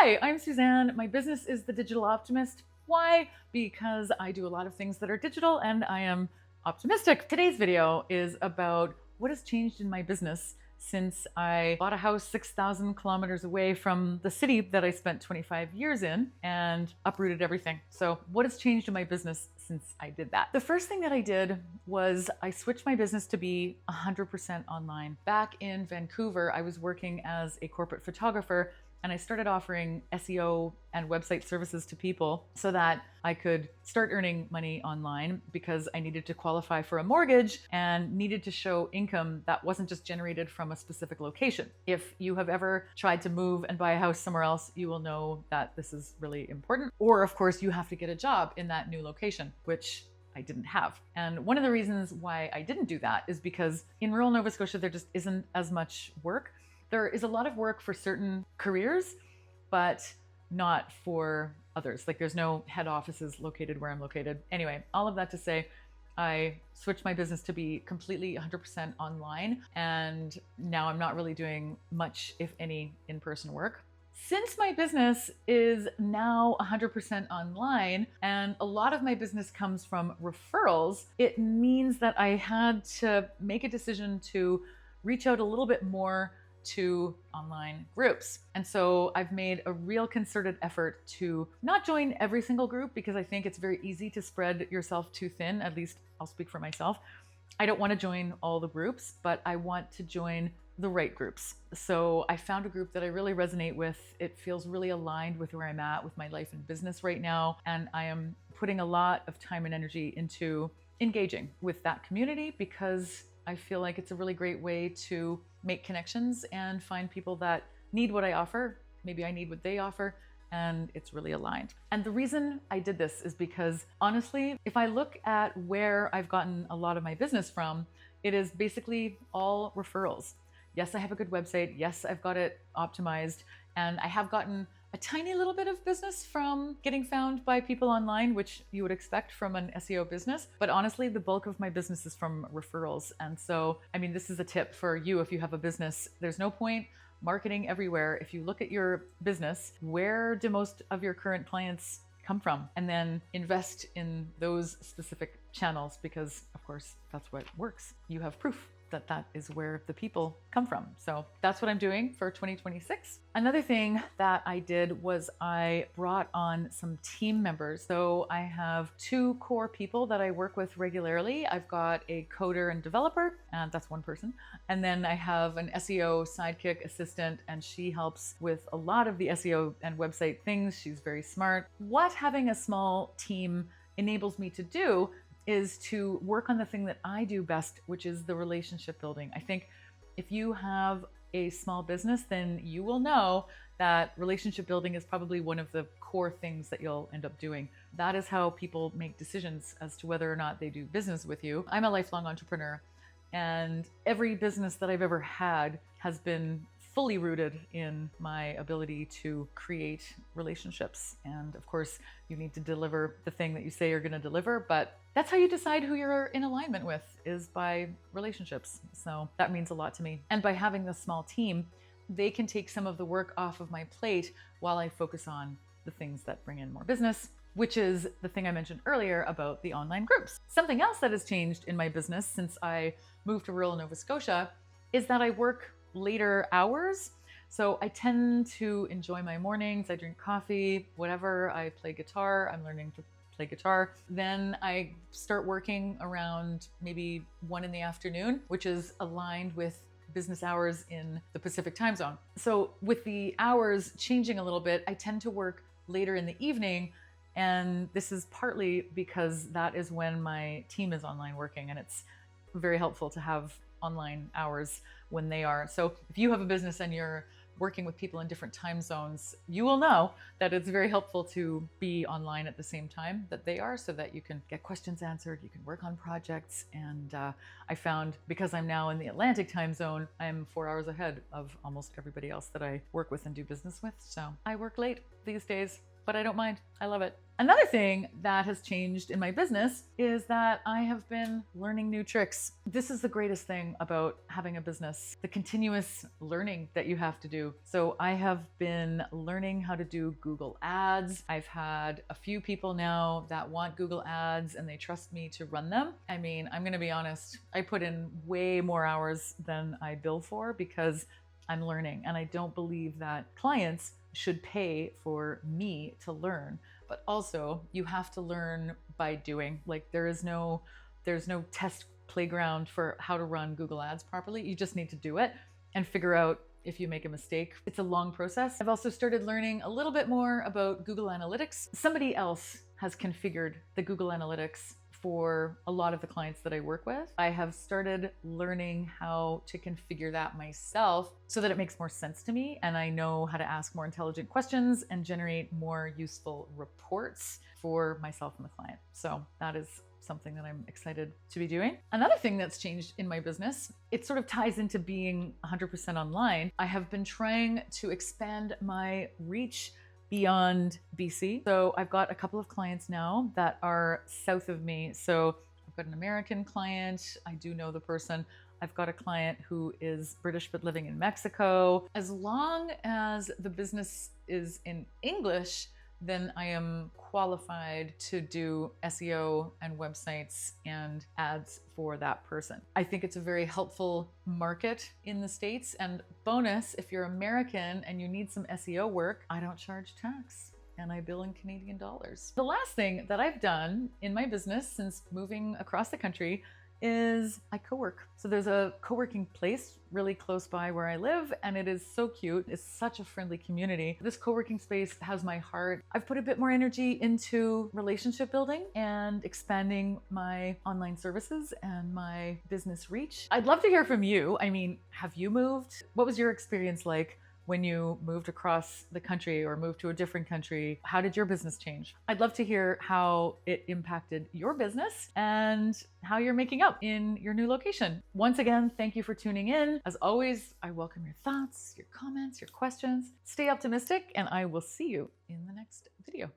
Hi, I'm Suzanne. My business is the Digital Optimist. Why? Because I do a lot of things that are digital and I am optimistic. Today's video is about what has changed in my business since I bought a house 6,000 kilometers away from the city that I spent 25 years in and uprooted everything. So what has changed in my business since I did that? The first thing that I did was I switched my business to be 100% online. Back in Vancouver, I was working as a corporate photographer, and I started offering SEO and website services to people so that I could start earning money online because I needed to qualify for a mortgage and needed to show income that wasn't just generated from a specific location. If you have ever tried to move and buy a house somewhere else, you will know that this is really important. Or of course, you have to get a job in that new location, which I didn't have. And one of the reasons why I didn't do that is because in rural Nova Scotia, there just isn't as much work. There is a lot of work for certain careers, but not for others. Like there's no head offices located where I'm located. Anyway, all of that to say, I switched my business to be completely 100% online. And now I'm not really doing much, if any, in-person work. Since my business is now 100% online and a lot of my business comes from referrals, it means that I had to make a decision to reach out a little bit more to online groups. And so I've made a real concerted effort to not join every single group because I think it's very easy to spread yourself too thin. At least I'll speak for myself. I don't want to join all the groups, but I want to join the right groups. So I found a group that I really resonate with. It feels really aligned with where I'm at with my life and business right now. And I am putting a lot of time and energy into engaging with that community because I feel like it's a really great way to make connections and find people that need what I offer. Maybe I need what they offer, and it's really aligned. And the reason I did this is because honestly, if I look at where I've gotten a lot of my business from, it is basically all referrals. Yes, I have a good website. Yes, I've got it optimized, and I have gotten a tiny little bit of business from getting found by people online, which you would expect from an SEO business. But honestly, the bulk of my business is from referrals. And so, I mean, this is a tip for you if you have a business. There's no point marketing everywhere. If you look at your business, where do most of your current clients come from? And then invest in those specific channels because, of course, that's what works. You have proof that that is where the people come from. So that's what I'm doing for 2026. Another thing that I did was I brought on some team members. So I have 2 core people that I work with regularly. I've got a coder and developer, and that's one person. And then I have an SEO sidekick assistant, and she helps with a lot of the SEO and website things. She's very smart. What having a small team enables me to do is to work on the thing that I do best, which is the relationship building. I think if you have a small business, then you will know that relationship building is probably one of the core things that you'll end up doing. That is how people make decisions as to whether or not they do business with you. I'm a lifelong entrepreneur, and every business that I've ever had has been fully rooted in my ability to create relationships. And of course, you need to deliver the thing that you say you're going to deliver, but that's how you decide who you're in alignment with, is by relationships. So that means a lot to me. And by having this small team, they can take some of the work off of my plate while I focus on the things that bring in more business, which is the thing I mentioned earlier about the online groups. Something else that has changed in my business since I moved to rural Nova Scotia is that I work later hours. So I tend to enjoy my mornings. I drink coffee, whatever. I play guitar. I'm learning to play guitar. Then I start working around maybe 1 in the afternoon, which is aligned with business hours in the Pacific time zone. So with the hours changing a little bit, I tend to work later in the evening. And this is partly because that is when my team is online working, and it's very helpful to have online hours when they are. So if you have a business and you're working with people in different time zones, you will know that it's very helpful to be online at the same time that they are so that you can get questions answered, you can work on projects. And I found because I'm now in the Atlantic time zone, I'm 4 hours ahead of almost everybody else that I work with and do business with. So I work late these days, but I don't mind. I love it. Another thing that has changed in my business is that I have been learning new tricks. This is the greatest thing about having a business, the continuous learning that you have to do. So I have been learning how to do Google Ads. I've had a few people now that want Google Ads and they trust me to run them. I mean, I'm going to be honest, I put in way more hours than I bill for because I'm learning, and I don't believe that clients should pay for me to learn. But also, you have to learn by doing. Like there's no test playground for how to run Google Ads properly. You just need to do it and figure out if you make a mistake. It's a long process. I've also started learning a little bit more about Google Analytics. Somebody else has configured the Google Analytics for a lot of the clients that I work with. I have started learning how to configure that myself so that it makes more sense to me and I know how to ask more intelligent questions and generate more useful reports for myself and the client. So that is something that I'm excited to be doing. Another thing that's changed in my business, it sort of ties into being 100% online. I have been trying to expand my reach beyond BC. So I've got a couple of clients now that are south of me. So I've got an American client. I do know the person. I've got a client who is British but living in Mexico. As long as the business is in English, then I am qualified to do SEO and websites and ads for that person. I think it's a very helpful market in the States. And bonus, if you're American and you need some SEO work, I don't charge tax and I bill in Canadian dollars. The last thing that I've done in my business since moving across the country is I co-work. So there's a co-working place really close by where I live and it is so cute. It's such a friendly community. This co-working space has my heart. I've put a bit more energy into relationship building and expanding my online services and my business reach. I'd love to hear from you. I mean, have you moved? What was your experience like when you moved across the country or moved to a different country? How did your business change? I'd love to hear how it impacted your business and how you're making up in your new location. Once again, thank you for tuning in. As always, I welcome your thoughts, your comments, your questions. Stay optimistic, and I will see you in the next video.